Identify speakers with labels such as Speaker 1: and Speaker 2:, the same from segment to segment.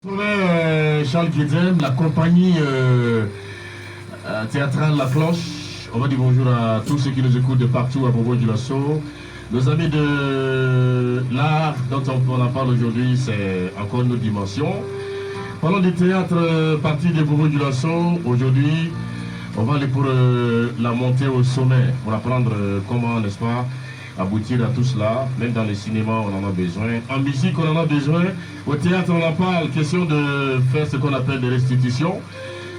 Speaker 1: Charles Guédem, la compagnie théâtrale La Cloche. On va dire bonjour à tous ceux qui nous écoutent de partout à propos du Lasso. Nos amis de l'art dont on en parle aujourd'hui, c'est encore une autre dimension. Parlons du théâtre parti des Bobo du Lasso. Aujourd'hui, on va aller pour la montée au sommet, pour apprendre comment, n'est-ce pas, aboutir à tout cela. Même dans les cinémas, on en a besoin. En musique, on en a besoin. Au théâtre, on en parle. Question de faire ce qu'on appelle des restitutions.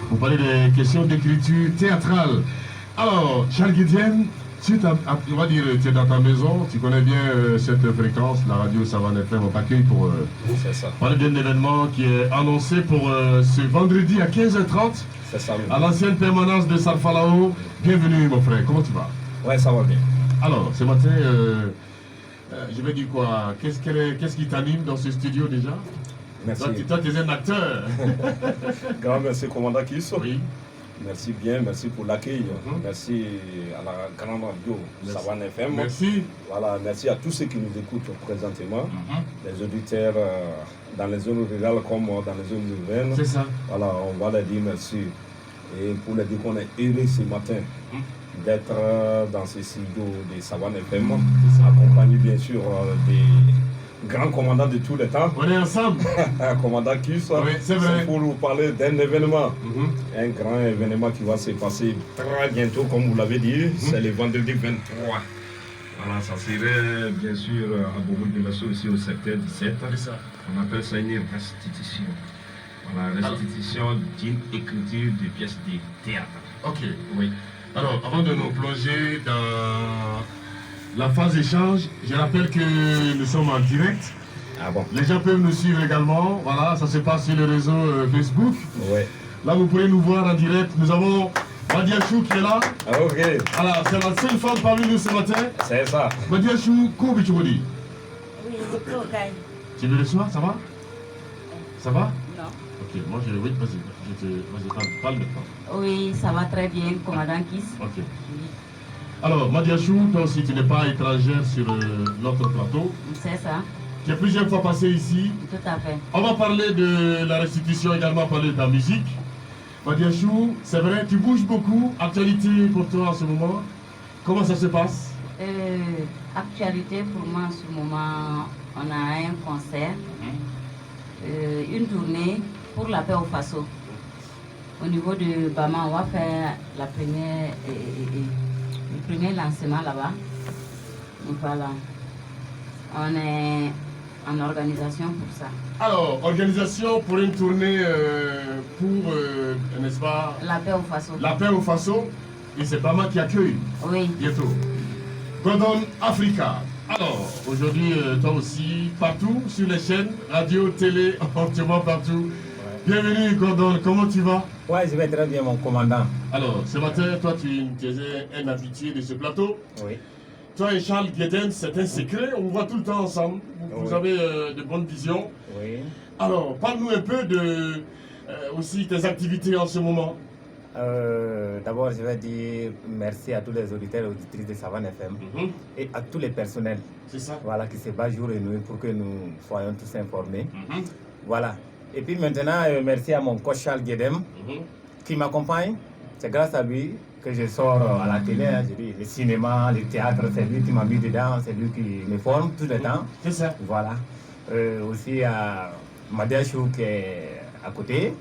Speaker 1: Vous parlez des questions d'écriture théâtrale. Alors, Charles Guédem, on va dire, tu es dans ta maison, tu connais bien cette fréquence, la radio Savane FM, on t'accueille pour parler d'un événement qui est annoncé pour ce vendredi à 15h30 à l'ancienne permanence de Sarfalao. Bienvenue mon frère, comment tu vas?
Speaker 2: Ouais, ça va bien.
Speaker 1: Alors, ce matin, je vais dire quoi? Qu'est-ce qui t'anime dans ce studio déjà?
Speaker 2: Merci.
Speaker 1: Toi, tu es un acteur.
Speaker 2: Grand merci, commandant Kiss.
Speaker 1: Oui.
Speaker 2: Merci bien, merci pour l'accueil. Merci à la grande radio Savane FM.
Speaker 1: Merci.
Speaker 2: Voilà, merci à tous ceux qui nous écoutent présentement, les auditeurs dans les zones rurales comme dans les zones urbaines.
Speaker 1: C'est ça.
Speaker 2: Voilà, on va leur dire merci. Et pour leur dire qu'on est heureux ce matin d'être dans ce studio de Savane FM, accompagné bien sûr des grands commandants de tous les temps.
Speaker 1: On est ensemble.
Speaker 2: Commandant Kiss,
Speaker 1: oui, c'est vrai.
Speaker 2: Pour vous parler d'un événement, un grand événement qui va se passer très bientôt, comme vous l'avez dit, c'est le vendredi 23. Voilà, ça serait bien sûr à Bobo de Lasso aussi au secteur 17. On appelle ça une restitution. Voilà, restitution d'une écriture de pièces de théâtre.
Speaker 1: Ok.
Speaker 2: Oui.
Speaker 1: Alors, avant de nous plonger dans la phase échange, je rappelle que nous sommes en direct.
Speaker 2: Ah bon?
Speaker 1: Les gens peuvent nous suivre également. Voilà, ça se passe sur le réseau Facebook.
Speaker 2: Ouais.
Speaker 1: Là, vous pourrez nous voir en direct. Nous avons Madiachou qui est là.
Speaker 2: Ah, ok.
Speaker 1: Voilà, c'est la seule femme parmi nous ce matin.
Speaker 2: C'est ça.
Speaker 1: Madiachou, comment tu me dis?
Speaker 3: Oui, c'est trop gagne.
Speaker 1: Tu veux le soir, ça va? Ça va?
Speaker 3: Non.
Speaker 1: Ok, moi je... Oui, vas-y, parle maintenant.
Speaker 3: Oui, ça va très bien, commandant Kiss.
Speaker 1: Ok.
Speaker 3: Oui.
Speaker 1: Alors, Madiachou, toi aussi, tu n'es pas étrangère sur notre plateau.
Speaker 3: C'est ça,
Speaker 1: Tu es plusieurs fois passé ici.
Speaker 3: tout à fait.
Speaker 1: On va parler de la restitution, également parler de ta musique. Madiachou, c'est vrai, tu bouges beaucoup. Actualité pour toi en ce moment. Comment ça se passe?
Speaker 3: Actualité pour moi en ce moment, on a un concert, une tournée pour la paix au Faso. Au niveau de Bama, on va faire la première, le premier lancement là-bas. Donc voilà, on est en organisation pour ça.
Speaker 1: Alors, organisation pour une tournée pour, n'est-ce pas,
Speaker 3: La paix au Faso.
Speaker 1: la paix au Faso. Et c'est Bama qui accueille
Speaker 3: Oui,
Speaker 1: bientôt. Gordon Africa. Alors, aujourd'hui, toi aussi, partout, sur les chaînes, radio, télé, appartement, partout. Bienvenue Gordon, comment tu vas?
Speaker 4: Ouais, je vais très bien, mon commandant.
Speaker 1: Alors, ce matin, toi, tu es un habitué de ce plateau.
Speaker 4: Oui.
Speaker 1: Toi et Charles Guédem, c'est un secret, on vous voit tout le temps ensemble. Vous avez de bonnes visions.
Speaker 4: Oui.
Speaker 1: Alors, parle-nous un peu de aussi tes activités en ce moment.
Speaker 4: D'abord, je vais dire merci à tous les auditeurs et auditrices de Savane FM et à tous les personnels,
Speaker 1: C'est ça.
Speaker 4: voilà, qui se battent jour et nuit pour que nous soyons tous informés. Voilà. Et puis maintenant, merci à mon coach Charles Guédem qui m'accompagne. C'est grâce à lui que je sors à la télé, hein, je dis, le cinéma, le théâtre, c'est lui qui m'a mis dedans, c'est lui qui me forme tout le temps.
Speaker 1: C'est ça.
Speaker 4: Voilà. Aussi à Madiachou qui est à côté.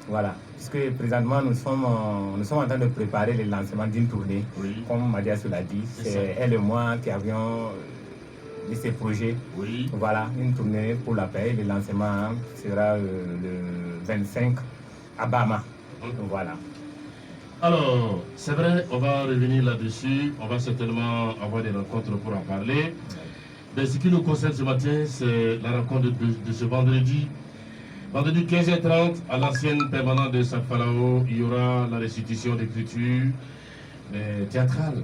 Speaker 4: Voilà. Puisque présentement nous sommes en train de préparer le lancement d'une tournée.
Speaker 1: Oui.
Speaker 4: Comme Madiachou l'a dit, c'est elle et moi qui avions de ces projets.
Speaker 1: Oui.
Speaker 4: Voilà, une tournée pour la paix. Le lancement sera le 25 à Bama. Voilà.
Speaker 1: Alors, c'est vrai, on va revenir là-dessus. On va certainement avoir des rencontres pour en parler. Mais ce qui nous concerne ce matin, c'est la rencontre de ce vendredi. Vendredi 15h30, à l'ancienne permanente de Sarfalao, il y aura la restitution d'écriture théâtrale.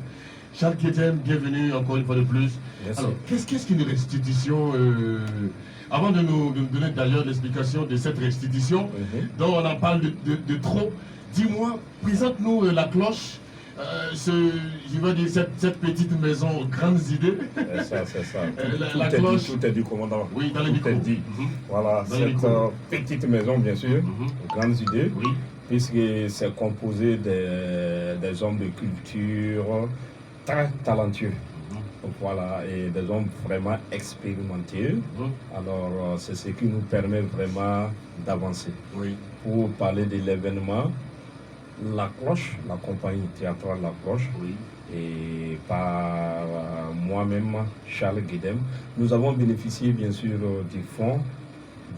Speaker 1: Charles Guédem, bienvenue encore une fois de plus.
Speaker 2: Merci.
Speaker 1: Alors, qu'est-ce qu'une restitution Avant de nous donner d'ailleurs l'explication de cette restitution, dont on en parle de trop, dis-moi, présente-nous la cloche, je veux dire, cette petite maison aux grandes idées.
Speaker 2: C'est ça, c'est ça.
Speaker 1: La cloche.
Speaker 2: Tout est dit, commandant.
Speaker 1: Oui, dans les
Speaker 2: tout
Speaker 1: micros.
Speaker 2: est dit. Voilà,
Speaker 1: Dans les
Speaker 2: cette
Speaker 1: micros.
Speaker 2: petite maison, bien sûr, aux grandes idées,
Speaker 1: Oui.
Speaker 2: puisque c'est composé des hommes de culture très talentueux. Voilà, et des hommes vraiment expérimentés. Alors, c'est ce qui nous permet vraiment d'avancer.
Speaker 1: Oui.
Speaker 2: Pour parler de l'événement, La Cloche, la compagnie théâtrale La Cloche,
Speaker 1: Oui.
Speaker 2: et par moi-même, Charles Guédem, nous avons bénéficié bien sûr du fonds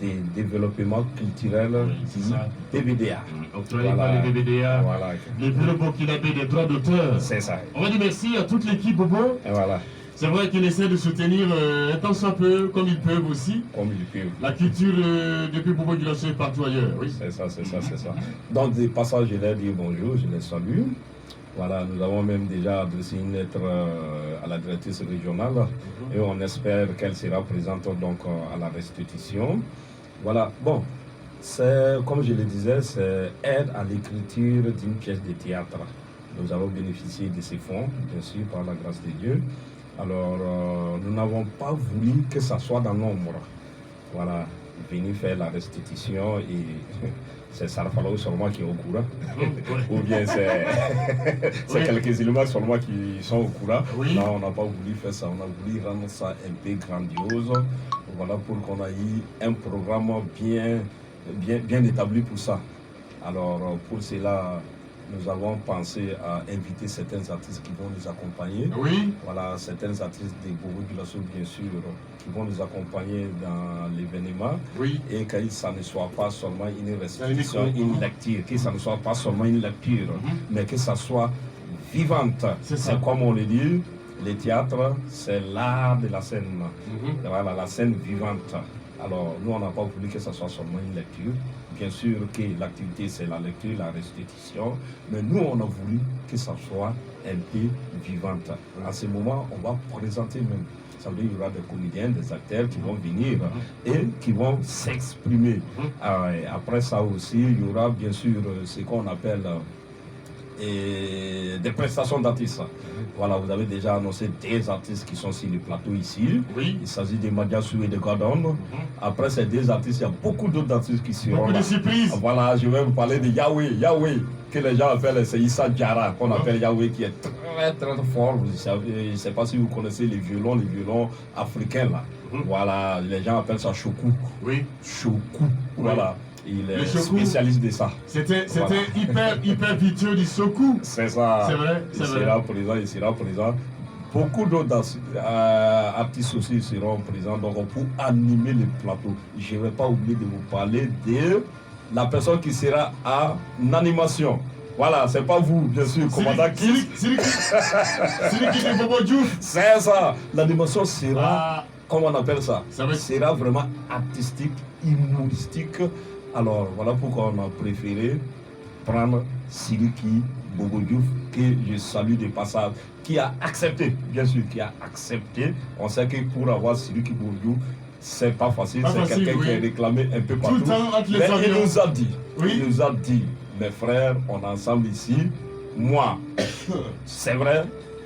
Speaker 2: des développements culturels
Speaker 1: Oui, c'est
Speaker 2: du
Speaker 1: ça.
Speaker 2: BBDA.
Speaker 1: Octroyé par les BBDA,
Speaker 2: Voilà,
Speaker 1: le bureau burkinabé des droits d'auteur.
Speaker 2: c'est ça.
Speaker 1: On va dire merci à toute l'équipe, Bobo.
Speaker 2: Et voilà,
Speaker 1: C'est vrai qu'ils essaient de soutenir un tant soit peu, comme ils peuvent aussi,
Speaker 2: comme il peut.
Speaker 1: la culture depuis Bobo Dioulasso et partout ailleurs. Oui.
Speaker 2: C'est ça, c'est ça, c'est ça. Donc, des passages, je leur dis bonjour, je les salue. Voilà, nous avons même déjà adressé une lettre à la directrice régionale et on espère qu'elle sera présente donc à la restitution. Voilà, bon, c'est, comme je le disais, c'est aide à l'écriture d'une pièce de théâtre. Nous avons bénéficié de ces fonds, bien sûr, par la grâce de Dieu. Alors, nous n'avons pas voulu que ça soit dans l'ombre. Voilà, venir faire la restitution et c'est Sarfalo seulement qui est au courant. Ou bien c'est
Speaker 1: Oui.
Speaker 2: quelques éléments seulement qui sont au courant.
Speaker 1: Oui.
Speaker 2: Non, on n'a pas voulu faire ça, on a voulu rendre ça un peu grandiose. Voilà, pour qu'on ait un programme bien établi pour ça. Alors, pour cela, nous avons pensé à inviter certains artistes qui vont nous accompagner.
Speaker 1: Oui.
Speaker 2: Voilà, certains artistes de Bobo Dioulasso, bien sûr, qui vont nous accompagner dans l'événement.
Speaker 1: Oui.
Speaker 2: Et que ça ne soit pas seulement une restitution,
Speaker 1: micro.
Speaker 2: une lecture, que ça ne soit pas seulement une lecture, mais que ça soit vivante.
Speaker 1: C'est ça.
Speaker 2: C'est comme on le dit, le théâtre, c'est l'art de la scène. Voilà, la scène vivante. Alors, nous, on n'a pas voulu que ça soit seulement une lecture. Bien sûr que l'activité, c'est la lecture, la restitution. Mais nous, on a voulu que ça soit un peu vivante. À ce moment, on va présenter même. Ça veut dire qu'il y aura des comédiens, des acteurs qui vont venir et qui vont s'exprimer. Après ça aussi, il y aura bien sûr ce qu'on appelle des prestations d'artistes. Voilà, vous avez déjà annoncé des artistes qui sont sur le plateau ici.
Speaker 1: Oui.
Speaker 2: Il s'agit de Madiassou et de Gordon. Après ces deux artistes, il y a beaucoup d'autres artistes qui seront
Speaker 1: Beaucoup
Speaker 2: là.
Speaker 1: de surprises.
Speaker 2: Voilà, je vais vous parler de Yahweh, que les gens appellent, c'est Issa Diarra, qu'on appelle Yahweh, qui est très très fort. Vous savez, je ne sais pas si vous connaissez les violons africains là. Voilà, les gens appellent ça Choku.
Speaker 1: Oui.
Speaker 2: Choku, voilà. Il
Speaker 1: Le
Speaker 2: est
Speaker 1: Choku.
Speaker 2: spécialiste de ça.
Speaker 1: C'était
Speaker 2: Voilà.
Speaker 1: hyper virtueux du Sokou.
Speaker 2: C'est ça.
Speaker 1: C'est vrai, c'est
Speaker 2: Il
Speaker 1: vrai.
Speaker 2: il sera présent. Beaucoup d'autres artistes aussi seront présents donc pour animer le plateau. Je ne vais pas oublier de vous parler de la personne qui sera en animation. Voilà, c'est pas vous, bien sûr, commandant qui.
Speaker 1: Celui qui fait Bobo Diouf.
Speaker 2: C'est ça. L'animation sera,
Speaker 1: Ah,
Speaker 2: comment on appelle ça,
Speaker 1: Ça va être-
Speaker 2: sera vraiment artistique, humoristique. Alors, voilà pourquoi on a préféré prendre Siliki Bobo Diouf, que je salue de passage, qui a accepté, bien sûr, qui a accepté. On sait que pour avoir Siliki Bobo Diouf, c'est pas facile,
Speaker 1: Pas
Speaker 2: c'est
Speaker 1: facile,
Speaker 2: quelqu'un
Speaker 1: oui.
Speaker 2: qui est réclamé un peu partout.
Speaker 1: le temps entre les
Speaker 2: Mais
Speaker 1: avions.
Speaker 2: il nous a dit,
Speaker 1: Oui.
Speaker 2: il nous a dit, mes frères, on est ensemble ici. Moi, c'est vrai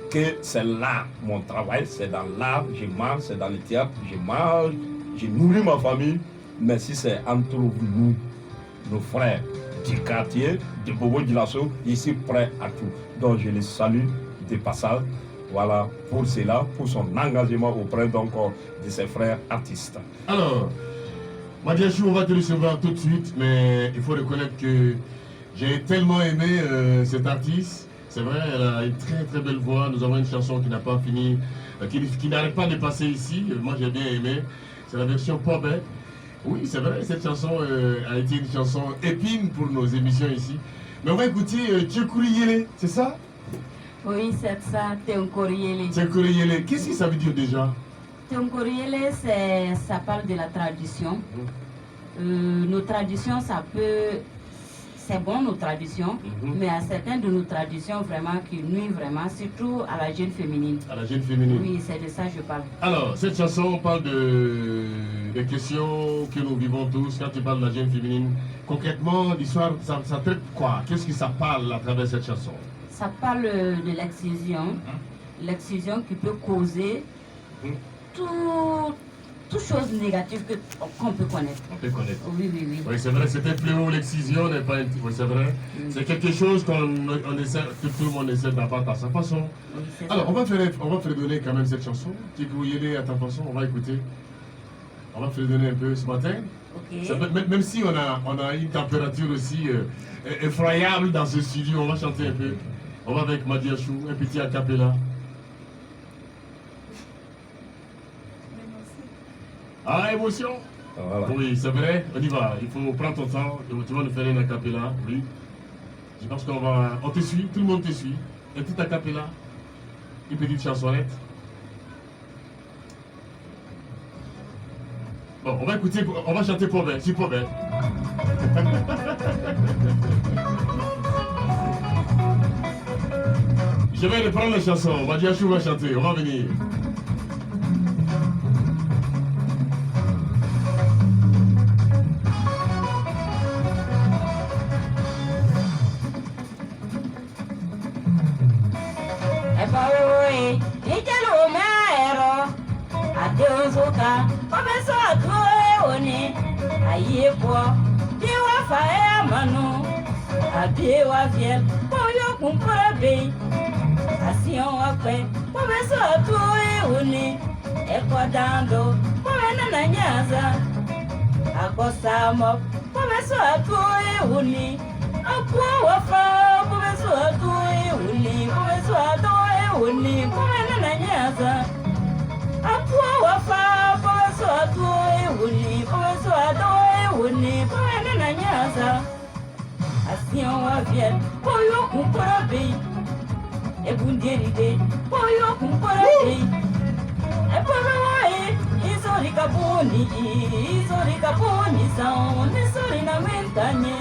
Speaker 2: que c'est là mon travail, c'est dans l'art, je mange, c'est dans le théâtre, je mange, je nourris ma famille. Mais si c'est entre nous, nos frères du quartier, de Bobo Dioulasso, ici prêts à tout. Donc je les salue de passage. Voilà, pour cela, pour son engagement auprès donc de ses frères artistes.
Speaker 1: Alors, Madiachou, on va te recevoir tout de suite, mais il faut reconnaître que j'ai tellement aimé cet artiste. C'est vrai, elle a une très belle voix. Nous avons une chanson qui n'a pas fini, qui n'arrête pas de passer ici. Moi, j'ai bien aimé. C'est la version pop. Hein. Oui, c'est vrai, cette chanson a été une chanson épine pour nos émissions ici. Mais on va écouter Tchekouri Yele, c'est ça?
Speaker 3: Oui, c'est ça, Tenkoriele.
Speaker 1: Tchekouri Yele, qu'est-ce que ça veut dire déjà?
Speaker 3: Tenkoriele, ça parle de la tradition. Nos traditions, c'est bon nos traditions, mais à certaines de nos traditions vraiment qui nuisent vraiment, surtout à la jeune féminine.
Speaker 1: À la jeune féminine.
Speaker 3: Oui, c'est de ça que je parle.
Speaker 1: Alors, cette chanson parle des questions que nous vivons tous. Quand tu parles de la jeune féminine, concrètement, l'histoire, ça traite quoi? Qu'est-ce que ça parle à travers cette chanson?
Speaker 3: Ça parle de l'excision. L'excision qui peut causer toute chose négative qu'on peut connaître.
Speaker 1: On peut connaître.
Speaker 3: Oui, oui, oui.
Speaker 1: Oui, c'est vrai, c'était fléau, l'excision n'est pas... Oui, c'est vrai. C'est quelque chose qu'on essaie, que tout le monde essaie d'apprendre à sa façon.
Speaker 3: Oui, c'est
Speaker 1: Alors,
Speaker 3: ça.
Speaker 1: on va fredonner quand même cette chanson. Tu peux y aller à ta façon, on va écouter. On va fredonner un peu ce matin.
Speaker 3: Ok.
Speaker 1: Même si on a une température aussi effroyable dans ce studio, on va chanter un peu. On va avec Madiachou, un petit a cappella. Ah, émotion.
Speaker 2: Voilà.
Speaker 1: Oui, c'est vrai, on y va. Il faut prendre ton temps. Tu vas nous faire un a cappella, oui. Je pense on te suit, tout le monde te suit. Un petit a cappella, une petite chansonnette. Bon, on va écouter, on va chanter Pauvert, si Pauvert. Je vais reprendre la chanson, Madiachou va chanter, on va venir.
Speaker 3: Adewa fiel, poyo kumpara be. Asion wakwe, pobeso atuwe uni. Ekwa dando, pobena na nyaza. Akosamo, pobeso atuwe uni. Akwa wafa, pobeso atuwe uni. Pobeso atuwe uni, pobena na nyaza. Akwa wafa, pobeso atuwe uni. Pobeso atuwe uni, pobena na nyaza. Asion wa fiel, poyo kumpara be. Ebunderide, poyo kumpara be. Epawae, isori kaponi sao, nisori na mentanye.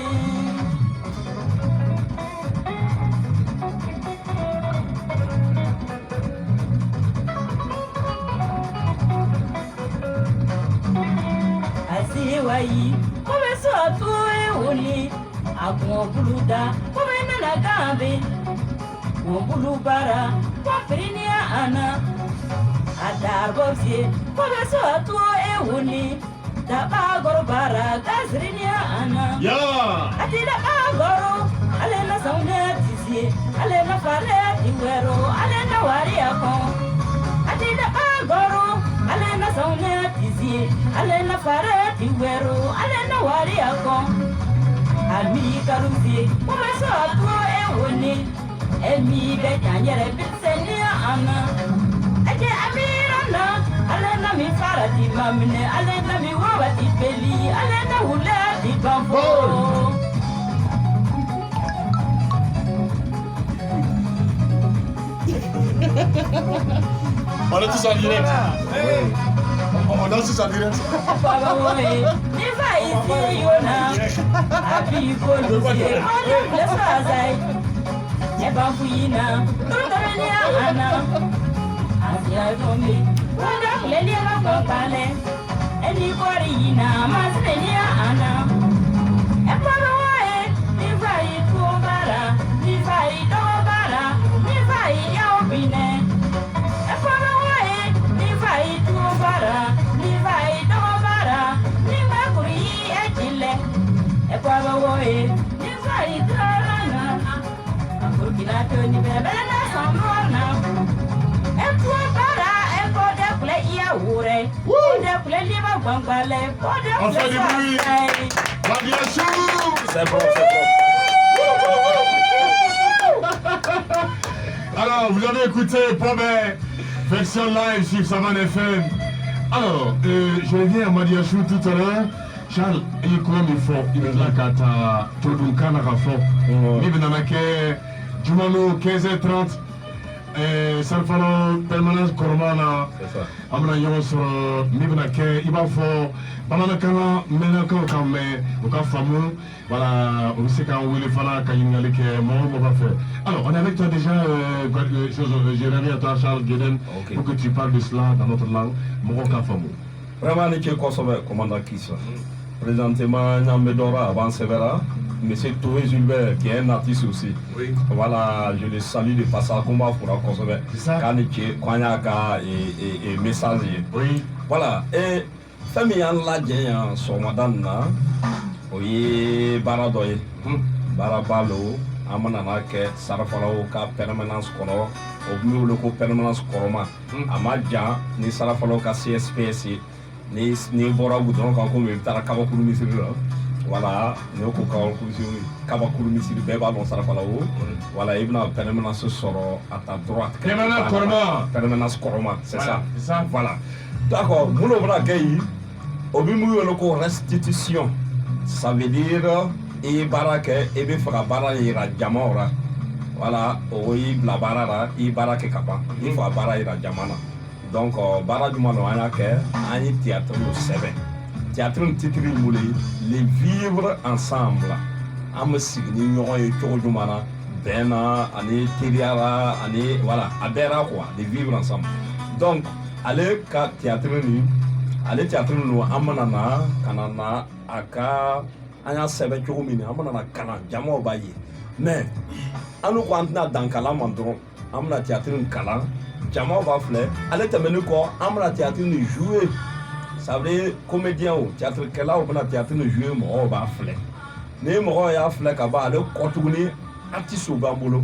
Speaker 3: Asiwai, komeso atuwe uni. Agun buluda, komena na gambe. Wambulu bara, wafrinia ana. Adarbovie, komeso atuwe uni. Dabagoro bara, gazrinia ana.
Speaker 1: Yeah!
Speaker 3: Atida agoro, alena sauna tizie, alena fare tiwero, alena wariakon. Atida agoro, alena sauna tizie, alena fare tiwero, alena wariakon. Ami karuzi, komeso atuwe uni. Emi betanyere bitsenia ana. Ate amirana, alena mi farati mamne, alena mi wawati peli, alena hulati bambo.
Speaker 1: On est tous en direct. On est tous en direct.
Speaker 3: Baba woe, nifa isi yona. Abi koluzi, oje blesa zai. Eba fuyina, turutorenia ana. Asia zombie, wanda kulelia makokale. Eni kori yina, masrenia ana. Eba woe, nifa itubara, nifa itobara, nifa yaobine. Eba woe, nifa itubara, nifa itobara, nifa kuri echile. Eba woe, nifa itorana. Burkina Tony Bebena Samona. Eko bara, eko de kule iya ure. De kule liba gwangwale. De
Speaker 1: On fait
Speaker 3: kule
Speaker 1: du bruit.
Speaker 3: swasai.
Speaker 1: Madiachou!
Speaker 2: C'est bon, c'est bon.
Speaker 1: Alors, vous avez écouté Pauvert, version live sur Saman FM. Alors, je reviens à Madiachou tout à l'heure. Charles, il est quand même fort. Il est là quand t'as tout le canard à fond. Il est dans Jumano 15h30. Salfano permanence Koromana.
Speaker 2: C'est ça.
Speaker 1: Amna Yos, Mibnake, Ibafo, Bamanakana, Menako Kame, Okafamu. Voilà, on sait quand on est fana, quand il y a les on va faire. Alors, on est avec toi déjà, j'ai remis à toi, Charles Gueden,
Speaker 2: Ok.
Speaker 1: pour que tu parles de cela dans notre langue, Moroka Famu.
Speaker 2: Vraiment, Niké Kosovo, commandant Kissa. Présentement, Nyambedora, avant Severa, monsieur Toé Gilbert, qui est un artiste aussi.
Speaker 1: Oui.
Speaker 2: Voilà, je le salue de passage, comment pour la consommer.
Speaker 1: C'est ça.
Speaker 2: Kanichi, Kwanyaka et message.
Speaker 1: Oui.
Speaker 2: Voilà, et famille en la gagne sur madame, oui, Baradoy, Barabalo, Amanana, Sarafalo, permanence color, au loco permanence coroma, Amadja, ni Sarafalo, CSPS, ni Bora Boudron, comme il t'a Kabakuru Misiri. Voilà, nous avons Kabakuru Misiri, Beba, dans Sarafalo. Voilà, il y a une permanence soro à ta droite. Permanence coroma, c'est ça. Voilà. D'accord, nous avons accueilli au loco restitution. Ça veut dire et barake et be fera bara ira jamora. Voilà, oui la barara et barake kapa. Il faut bara ira jamana. Donc bara du malo anake ani théâtre le sebe. Théâtre titre moulé les vivre ensemble. Am signi ñoy ci jumana bena ani tiriara ani voilà abera quoi de vivre ensemble. Donc allez ka théâtre ni allez théâtre nous amanana kanana aka anya sebe chogomini amanana kana jamo baye mais anu ko antna dankala mandron amna théâtre kala jamo ba flé allez temenu ko amna théâtre jouer ça veut dire comédien ou théâtre kala ou na théâtre jouer mo ba flé ne mo ya flé ka ba allez kotuguni artiste ba bolo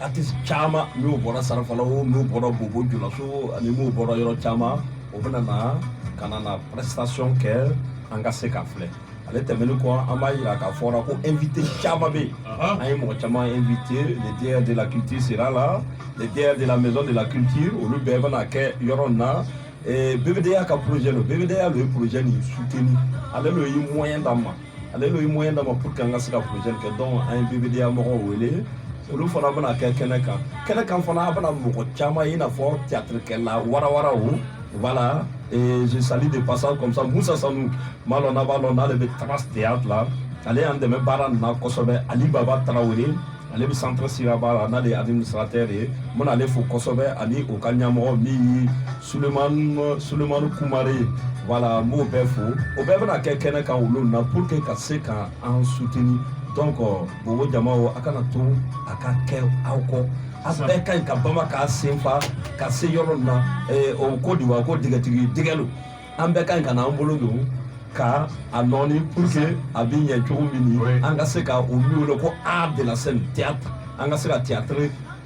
Speaker 2: artiste chama mi bora sarafalo mi bora bobo julaso ani mi bora yoro chama obana na kanana prestation que engagé ka flé ale tɛmɛni kɔ an b'a yira k'a fɔra ko invité caman bɛ yen an ye mɔgɔ caman invité les DR de la culture sera là les DR de la maison de la culture olu bɛɛ bɛna kɛ yɔrɔ in na BBDA ka projet lo BBDA lo ye projet nin soutenu ale lo ye moyen d'an ma ale lo ye moyen d'an ma pour que an ka se ka projet kɛ donc an ye BBDA mɔgɔw wele olu fana bɛna kɛ kɛnɛ kan fana a bɛna mɔgɔ caman ye i n'a fɔ théâtre kɛla warawaraw voilà. Et je salue des passages comme ça. Moussa Sanou, Malona Valona, le Trans Théâtre là. Allez en demain, Barana, Kosobe, Ali Baba Traoré, allez centre Siraba, on a les administrateurs et mon allez faut Kosobe, Ali Okanyamo, Mi, Suleiman Koumare, voilà, Mo Befo. Au Bevana quelqu'un qui a oulou, pour que Kassé en soutenu. Donc, Bobo Jamao, Akanato, Akakel, Auko. Aspect quand Kabama ka senfa ka se yoro na o ko diwa ko digalo ambe kan kana ambolo do ka anoni pour que abinya chomini anga se ka o miolo ko art de la scène théâtre anga se ka théâtre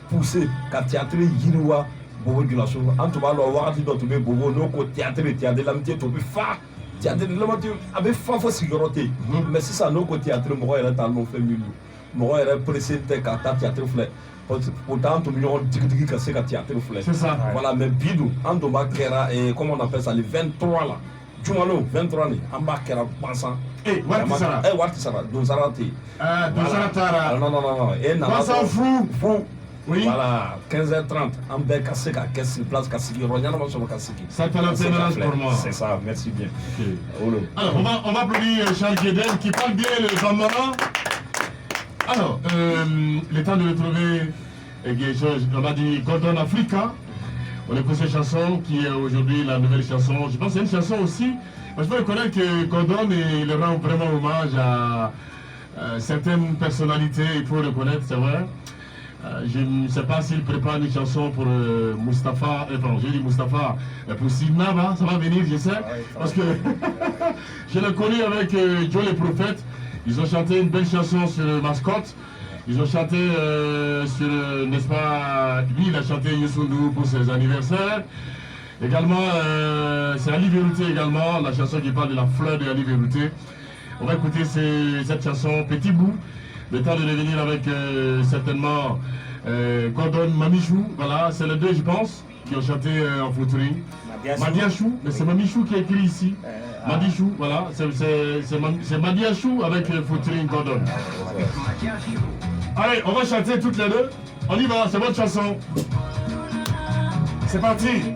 Speaker 2: poussé ka théâtre yiriwa bobo dilaso antuba lo wakati do to be bobo no ko théâtre de l'amitié to be fa théâtre de l'amitié abe fa fo sigoroté mais c'est ça no ko théâtre mo yera ta no famille mo yera précédent ka théâtre flé pourtant tout le monde dit que c'est théâtre flé.
Speaker 1: C'est ça.
Speaker 2: Voilà, mais bidou, en doba kera et comment on appelle ça, les 23 là. Jumalo, 23 ni, en bas kera bansan.
Speaker 1: Eh, Wartisara.
Speaker 2: Eh, Wartisara, Donsarati.
Speaker 1: Ah, Donsarata.
Speaker 2: Non. Et
Speaker 1: Bansan fou. Oui.
Speaker 2: Voilà, 15h30, en bas cassé, qu'est-ce qui place, qu'est-ce qui revient, on va casser.
Speaker 1: Ça fait la permanence pour moi.
Speaker 2: C'est ça, merci bien.
Speaker 1: Ok. Alors, on va applaudir Charles Guédel qui parle bien le Bambara. Alors, le temps de retrouver on va dire Gordon Africa. On écoute cette chanson qui est aujourd'hui la nouvelle chanson. Je pense que c'est une chanson aussi. Parce que je peux reconnaître que Gordon il rend vraiment hommage à certaines personnalités, il faut reconnaître, c'est vrai. Je ne sais pas s'il prépare une chanson pour Mustapha, pardon, j'ai dit Mustapha, pour Sidnaba, ça va venir, je sais. Parce que je l'ai connu avec Joe le Prophète. Ils ont chanté une belle chanson sur Mascotte. Ils ont chanté sur, n'est-ce pas, lui il a chanté Youssou pour ses anniversaires. Également, c'est Ali Verrouté également, la chanson qui parle de la fleur de Ali Verrouté. On va écouter cette chanson Petit Bout. Le temps de revenir avec certainement Gordon Mamichou. Voilà, c'est les deux je pense qui ont chanté en featuring. Madiachou, mais c'est Mamichou qui a écrit ici. Madichou, voilà, c'est Madiachou avec featuring Gordon. Allez, on va chanter toutes les deux. On y va, c'est votre chanson. C'est parti.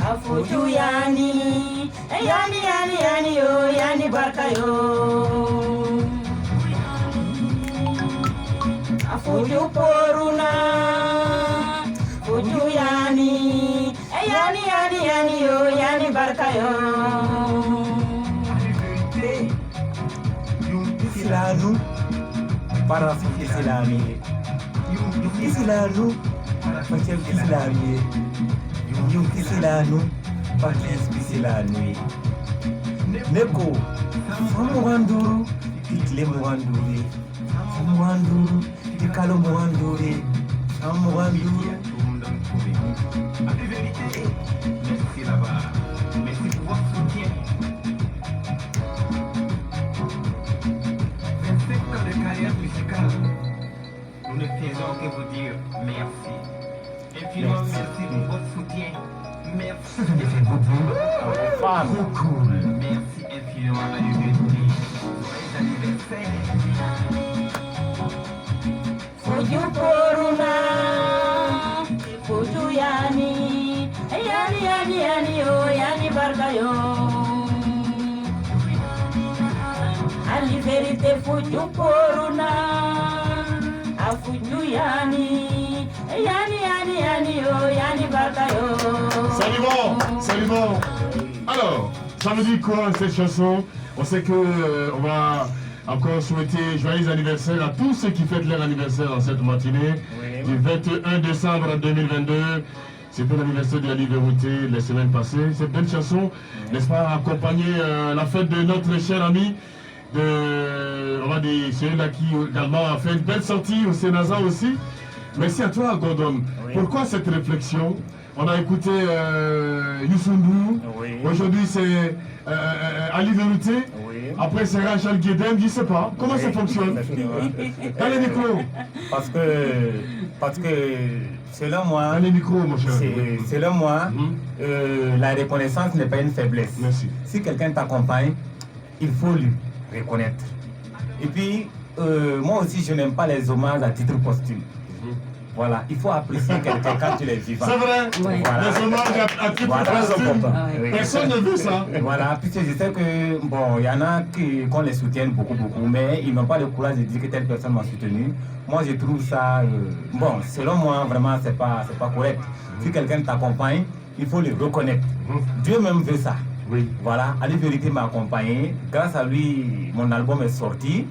Speaker 3: Afuju yani yo yani barka yo afuju poruna yani yo, yani barka yo.
Speaker 4: Isilanu, parafik islami. Isilanu, macam islami. Yung isilanu, pakis islami. Neko, Samwanduru, Itle Mwanduri, Samwanduru, Ikalo Mwanduri, Samwanduru.
Speaker 5: Merci là-bas. Merci pour votre soutien. 25 ans de carrière musicale. Nous ne faisons que vous dire merci. Infiniment merci pour votre soutien. Merci. Et c'est beaucoup cool. Merci infiniment à l'humanité. Joyeux anniversaire.
Speaker 3: Fuju Corona, Fuju Yani, Yani yo, Yani barka yo. Ali vérité Fuju Corona, a Fuju Yani, Yani yo, Yani barka yo.
Speaker 1: Salut bon. Alors, ça veut dire quoi cette chanson? On sait que on va encore souhaiter joyeux anniversaire à tous ceux qui fêtent leur anniversaire en cette matinée du 21 décembre 2022. C'était l'anniversaire de la Liberté les semaines passées. Cette belle chanson, n'est-ce pas, accompagner la fête de notre cher ami, on va dire celui-là qui également a fait une belle sortie au Sénasa aussi. Merci à toi, Gordon.
Speaker 4: Oui.
Speaker 1: Pourquoi cette réflexion? On a écouté Youssou N'Dour.
Speaker 4: Oui.
Speaker 1: Aujourd'hui, c'est Ali Vérité.
Speaker 4: Oui.
Speaker 1: Après, c'est Rachel Guédem. Je ne sais pas. Comment ça fonctionne? Dans les micros.
Speaker 4: Parce que selon moi,
Speaker 1: Dans les micros, mon cher.
Speaker 4: selon moi, la reconnaissance n'est pas une faiblesse.
Speaker 1: Merci.
Speaker 4: Si quelqu'un t'accompagne, il faut lui reconnaître. Et puis, moi aussi, je n'aime pas les hommages à titre posthume. Voilà, il faut apprécier quelqu'un quand il est vivant.
Speaker 1: C'est vrai.
Speaker 3: Oui.
Speaker 1: Les hommages à titre
Speaker 4: Voilà,
Speaker 1: posthume.
Speaker 4: oui.
Speaker 1: Personne ne veut ça.
Speaker 4: Voilà, puisque je sais que, bon, il y en a qu'on les soutienne beaucoup, mais ils n'ont pas le courage de dire que telle personne m'a soutenu. Moi, je trouve ça, bon, selon moi, vraiment, c'est pas correct. Si quelqu'un t'accompagne, il faut le reconnaître. Dieu même veut ça.
Speaker 1: Oui.
Speaker 4: Voilà, Ali Vérité m'a accompagné. Grâce à lui, mon album est sorti.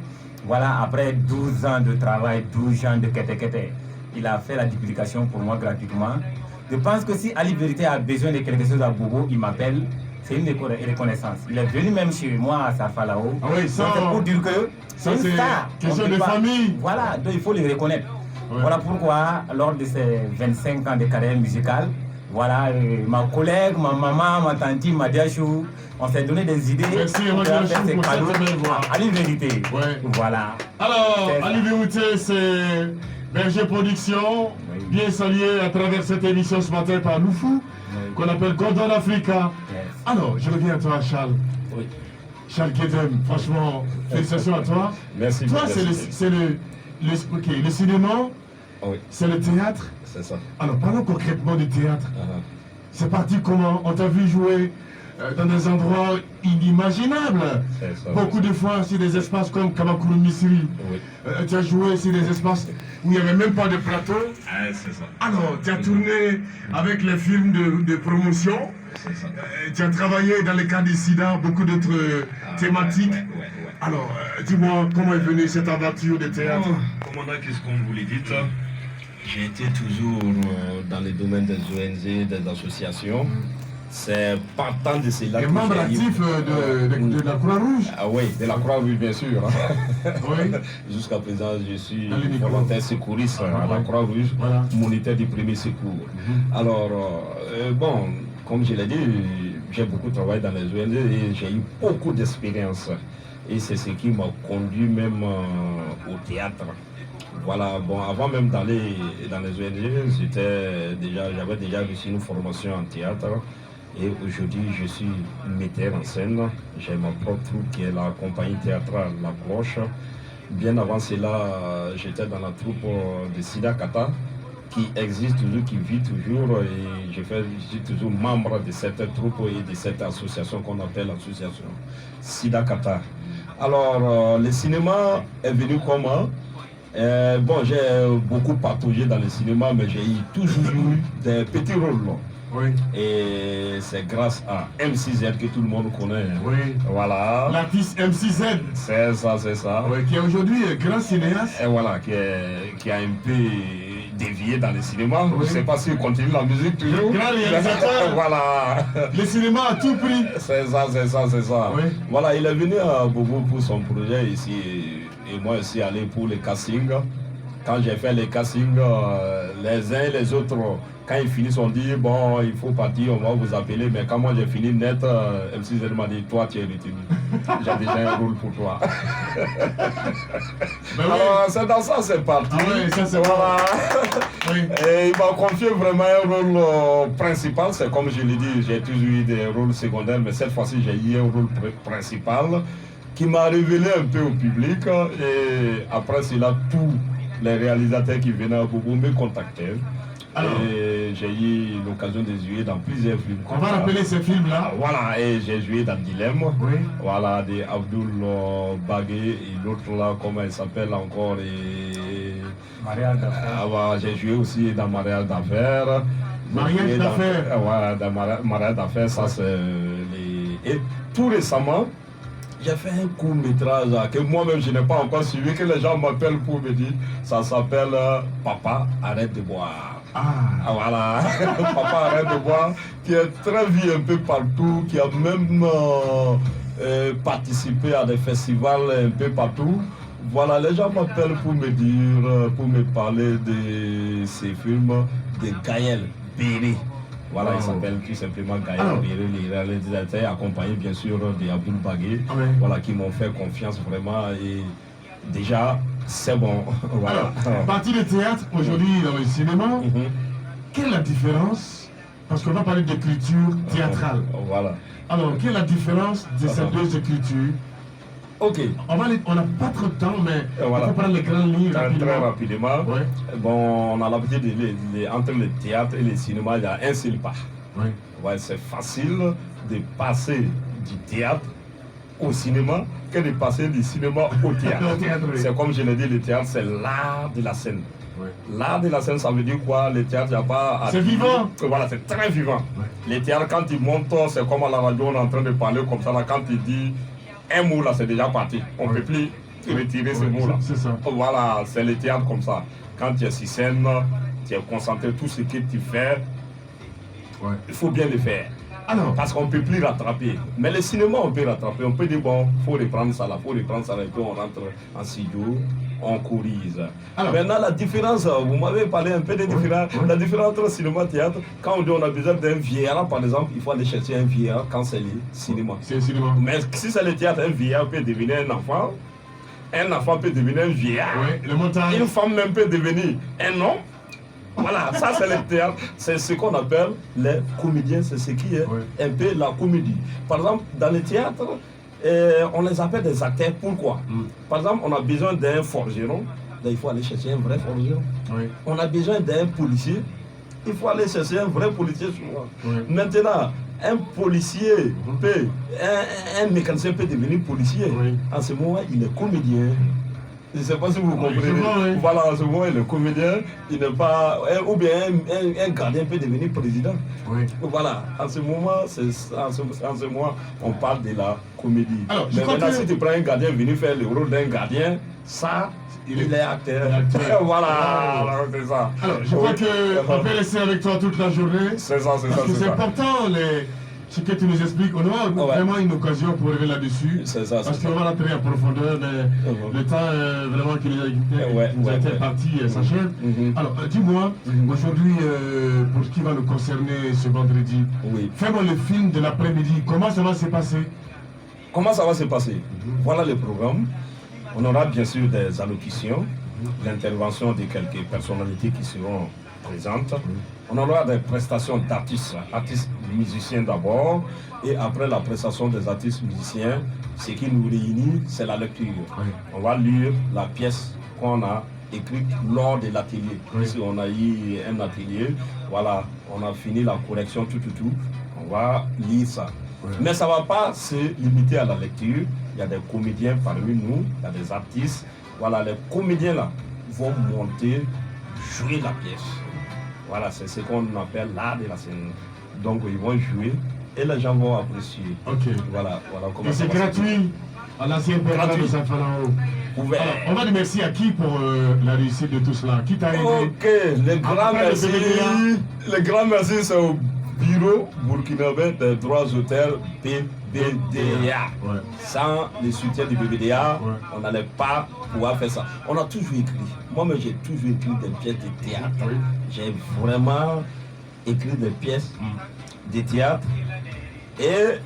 Speaker 4: Voilà, après 12 ans de travail, 12 ans de kete-kete, il a fait la duplication pour moi gratuitement. Je pense que si Ali Vérité a besoin de quelque chose à Bobo, il m'appelle. C'est une reconnaissance. Il est venu même chez moi à Sarfalao.
Speaker 1: Ah oui, ça,
Speaker 4: Donc, c'est pour dire que
Speaker 1: ça,
Speaker 4: c'est
Speaker 1: c'est
Speaker 4: une star.
Speaker 1: question
Speaker 4: On peut
Speaker 1: de
Speaker 4: pas-
Speaker 1: famille.
Speaker 4: Voilà, donc il faut le reconnaître.
Speaker 1: Ouais.
Speaker 4: Voilà pourquoi, lors de ces 25 ans de carrière musicale, voilà, ma collègue, ma maman, ma tante, ma diachou, on s'est donné des idées.
Speaker 1: Merci,
Speaker 4: pour
Speaker 1: ma
Speaker 4: faire
Speaker 1: diachou,
Speaker 4: ces
Speaker 1: pour cette
Speaker 4: cadeaux
Speaker 1: belle voix.
Speaker 4: à Ali Vérité.
Speaker 1: Ouais.
Speaker 4: Voilà.
Speaker 1: Alors,
Speaker 4: C'est ça.
Speaker 1: Ali Vérité, c'est Berger Production,
Speaker 4: Oui.
Speaker 1: bien salué à travers cette émission ce matin par Loufou, qu'on appelle Gordon Africa.
Speaker 4: Yes.
Speaker 1: Alors, je reviens à toi, Charles.
Speaker 2: Oui.
Speaker 1: Charles Guédem, franchement, félicitations à toi.
Speaker 2: Merci.
Speaker 1: Toi,
Speaker 2: merci.
Speaker 1: c'est le cinéma,
Speaker 2: Ah oui,
Speaker 1: c'est le théâtre.
Speaker 2: c'est ça.
Speaker 1: Alors, parlons concrètement du théâtre.
Speaker 2: Ah,
Speaker 1: C'est parti comment? On t'a vu jouer dans des endroits inimaginables.
Speaker 2: c'est ça.
Speaker 1: Beaucoup de fois sur des espaces comme Kamakuru Misiri.
Speaker 2: Oui.
Speaker 1: Tu as joué sur des espaces où il n'y avait même pas de plateau.
Speaker 2: Ah, c'est ça.
Speaker 1: Alors, tu as tourné avec les films de promotion.
Speaker 2: C'est ça.
Speaker 1: Tu as travaillé dans le cas du SIDA, beaucoup d'autres thématiques.
Speaker 2: Ouais.
Speaker 1: Alors, dis-moi, comment est venue cette aventure de théâtre?
Speaker 2: Commandant, qu'est-ce qu'on vous l'a dit là? J'ai été toujours dans le domaine des ONG, des associations. C'est partant de cela
Speaker 1: Les
Speaker 2: que
Speaker 1: membres
Speaker 2: j'ai eu-
Speaker 1: actifs de la Croix-Rouge.
Speaker 2: Ah oui, de la Croix-Rouge, bien sûr.
Speaker 1: Oui.
Speaker 2: Jusqu'à présent, je suis
Speaker 1: Dans les micros.
Speaker 2: volontaire secouriste à la
Speaker 1: ouais.
Speaker 2: Croix-Rouge,
Speaker 1: Voilà.
Speaker 2: moniteur du premier secours. Alors, bon, comme je l'ai dit, j'ai beaucoup travaillé dans les ONG et j'ai eu beaucoup d'expérience. Et c'est ce qui m'a conduit même au théâtre. Voilà, bon, avant même d'aller dans les ONG, j'avais déjà reçu une formation en théâtre. Et aujourd'hui, je suis metteur en scène. J'ai ma propre troupe qui est la compagnie théâtrale La Cloche. Bien avant cela, j'étais dans la troupe de Sida Kata, qui existe toujours, qui vit toujours. Et je suis toujours membre de cette troupe et de cette association qu'on appelle l'association Sida Kata. Alors, le cinéma est venu comment? Bon, j'ai beaucoup partager dans le cinéma, mais j'ai toujours eu des petits rôles.
Speaker 1: Oui.
Speaker 2: Et c'est grâce à MC-Z que tout le monde connaît.
Speaker 1: Oui.
Speaker 2: Voilà.
Speaker 1: L'artiste MC-Z.
Speaker 2: C'est ça, c'est ça.
Speaker 1: Oui, qui est aujourd'hui grand cinéaste.
Speaker 2: Et voilà, qui a un peu dévié dans le cinéma.
Speaker 1: Oui.
Speaker 2: Je ne sais pas s'il continue la musique toujours.
Speaker 1: Grand réalisateur.
Speaker 2: Voilà.
Speaker 1: Le cinéma à tout prix.
Speaker 2: C'est ça, c'est ça, c'est ça.
Speaker 1: Oui.
Speaker 2: Voilà, il est venu à Bobo pour son projet ici. Et moi aussi allé pour les castings. Quand j'ai fait les castings, les uns et les autres, quand ils finissent, on dit bon, il faut partir, on va vous appeler. Mais quand moi j'ai fini net, MC-Z m'a dit toi, tu es retenu. J'ai déjà un rôle pour toi.
Speaker 1: Ben
Speaker 2: Alors, c'est dans ça, c'est parti.
Speaker 1: Ah oui, ça c'est
Speaker 2: Voilà.
Speaker 1: Oui.
Speaker 2: Et il m'a confié vraiment un rôle principal. C'est comme je l'ai dit, j'ai toujours eu des rôles secondaires, mais cette fois-ci, j'ai eu un rôle principal qui m'a révélé un peu au public. Et après cela, tous les réalisateurs qui venaient à Bobo me contactaient.
Speaker 1: Alors,
Speaker 2: et j'ai eu l'occasion de jouer dans plusieurs films.
Speaker 1: on va rappeler ces films-là.
Speaker 2: Voilà, et j'ai joué dans Dilemme.
Speaker 1: Oui.
Speaker 2: Voilà, de Abdul Bagué et l'autre là, comment elle s'appelle encore et...
Speaker 4: Mariage d'affaires.
Speaker 2: Ah, voilà, j'ai joué aussi dans Mariage d'affaires.
Speaker 1: Mariage d'affaires.
Speaker 2: Ouais, dans Mariage d'affaires, ça c'est les... Et tout récemment, j'ai fait un court métrage que moi-même je n'ai pas encore suivi, que les gens m'appellent pour me dire, ça s'appelle Papa, arrête de boire. Ah voilà, Papa arrête de boire, qui est très vu un peu partout, qui a même participé à des festivals un peu partout. Voilà, les gens m'appellent pour me dire, pour me parler de ces films de Gaël Béré. Voilà, il s'appelle tout simplement Gaël Béré, les réalisateurs accompagnés bien sûr d'Abdul Bagué, voilà, qui m'ont fait confiance vraiment et déjà c'est bon. Voilà.
Speaker 1: Alors, partie de théâtre aujourd'hui dans le cinéma, quelle est la différence? Parce qu'on va parler d'écriture théâtrale.
Speaker 2: Voilà.
Speaker 1: Alors, quelle est la différence de ces deux écritures?
Speaker 2: Ok.
Speaker 1: On n'a pas trop de temps, mais
Speaker 2: Voilà.
Speaker 1: il faut prendre les grandes lignes
Speaker 2: Très rapidement.
Speaker 1: Ouais.
Speaker 2: Bon, on a l'habitude entre le théâtre et le cinéma, il y a un seul pas.
Speaker 1: Ouais.
Speaker 2: Ouais, c'est facile de passer du théâtre au cinéma que de passer du cinéma au théâtre.
Speaker 1: Au théâtre, oui.
Speaker 2: C'est comme je l'ai dit, le théâtre, c'est l'art de la scène.
Speaker 1: Ouais.
Speaker 2: L'art de la scène, ça veut dire quoi? Le théâtre, il n'y a pas... à
Speaker 1: C'est
Speaker 2: dire.
Speaker 1: vivant.
Speaker 2: Voilà, c'est très vivant.
Speaker 1: Ouais.
Speaker 2: Le théâtre, quand il monte, c'est comme à la radio, on est en train de parler comme ça. Là, quand il dit un mot, là, c'est déjà parti. On ne peut plus retirer ce mot-là.
Speaker 1: C'est ça.
Speaker 2: Voilà, c'est le théâtre comme ça. Quand tu es sur scène, tu es concentré, tout ce que tu fais, il faut bien le faire.
Speaker 1: Alors,
Speaker 2: Parce qu'on ne peut plus rattraper. Mais le cinéma, on peut rattraper. On peut dire, bon, il faut reprendre ça là, il faut reprendre ça là, et puis on rentre en studio, on corrige.
Speaker 1: Alors,
Speaker 2: maintenant, la différence, vous m'avez parlé un peu de différence. La différence entre cinéma et théâtre, quand on dit on a besoin d'un vieillard, par exemple, il faut aller chercher un vieillard quand c'est le cinéma.
Speaker 1: c'est le cinéma.
Speaker 2: Mais si c'est le théâtre, un vieillard peut devenir un enfant. Un enfant peut devenir un vieillard.
Speaker 1: Oui, le montage.
Speaker 2: Une femme même peut devenir un homme. Voilà, ça c'est le théâtre. C'est ce qu'on appelle les comédiens. C'est ce qui est un peu la comédie. Par exemple, dans le théâtre, on les appelle des acteurs. Pourquoi? Par exemple, on a besoin d'un forgeron. Là, il faut aller chercher un vrai forgeron.
Speaker 1: Oui.
Speaker 2: On a besoin d'un policier. Il faut aller chercher un vrai policier souvent. Maintenant, un policier peut, un mécanicien peut devenir policier. En ce moment, il est comédien. Je ne sais pas si vous comprenez. Voilà, en ce moment, il est comédien. Il n'est pas. Ou bien un gardien peut devenir président. Voilà, en ce moment, en ce moment, on parle de la comédie.
Speaker 1: Alors,
Speaker 2: mais maintenant, si tu prends un gardien venir faire le rôle d'un gardien, ça, il est acteur. Voilà, c'est ça.
Speaker 1: Alors, je crois qu'on peut rester avec toi toute la journée.
Speaker 2: C'est ça, c'est ça.
Speaker 1: Parce que c'est important, ce que tu nous expliques. On aura vraiment une occasion pour revenir là-dessus.
Speaker 2: C'est ça.
Speaker 1: Parce qu'on va rentrer en profondeur, mais le temps vraiment qui nous a été parti s'achève. Alors, dis-moi, aujourd'hui, pour ce qui va nous concerner ce vendredi, fais-moi le film de l'après-midi. Comment ça va se passer?
Speaker 2: Comment ça va se passer? Voilà le programme. On aura bien sûr des allocutions, l'intervention de quelques personnalités qui seront présentes. On aura des prestations d'artistes, artistes musiciens d'abord, et après la prestation des artistes musiciens, ce qui nous réunit, c'est la lecture. On va lire la pièce qu'on a écrite lors de l'atelier. Ici, on a eu un atelier, voilà, on a fini la correction, tout. On va lire ça. Mais ça ne va pas se limiter à la lecture. Il y a des comédiens parmi nous, il y a des artistes. Voilà, les comédiens là vont monter, jouer la pièce. Voilà, c'est ce qu'on appelle l'art de la scène. Donc ils vont jouer et les gens vont apprécier.
Speaker 1: Ok.
Speaker 2: Voilà comment
Speaker 1: Et c'est
Speaker 2: ça va se
Speaker 1: gratuit à l'ancien père
Speaker 2: Gratuit.
Speaker 1: de Saint-Falao.
Speaker 2: Ouvert.
Speaker 1: Alors, on va dire merci à qui pour la réussite de tout cela? Qui t'a aidé?
Speaker 2: Ok, le grand
Speaker 1: Après,
Speaker 2: merci. Le grand merci, c'est au bureau burkinabé des droits hôtels BBDA.
Speaker 1: Ouais.
Speaker 2: Sans le soutien du BBDA,
Speaker 1: Ouais.
Speaker 2: on n'allait pas pouvoir faire ça. On a toujours écrit. Moi-même, j'ai toujours écrit des pièces de théâtre.
Speaker 1: Oui.
Speaker 2: J'ai vraiment écrit des pièces de théâtre. Et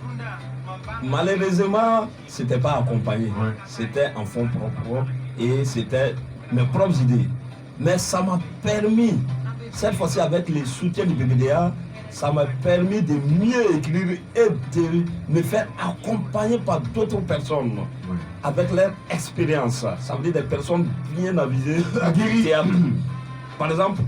Speaker 2: malheureusement, c'était pas accompagné.
Speaker 1: Ouais.
Speaker 2: C'était en fonds propres et c'était mes propres idées. Mais ça m'a permis, cette fois-ci avec le soutien du BBDA, ça m'a permis de mieux écrire et de me faire accompagner par d'autres personnes
Speaker 1: Ouais.
Speaker 2: avec leur expérience. Ça veut dire des personnes bien avisées
Speaker 1: Aguerries.
Speaker 2: théâtre. Par exemple,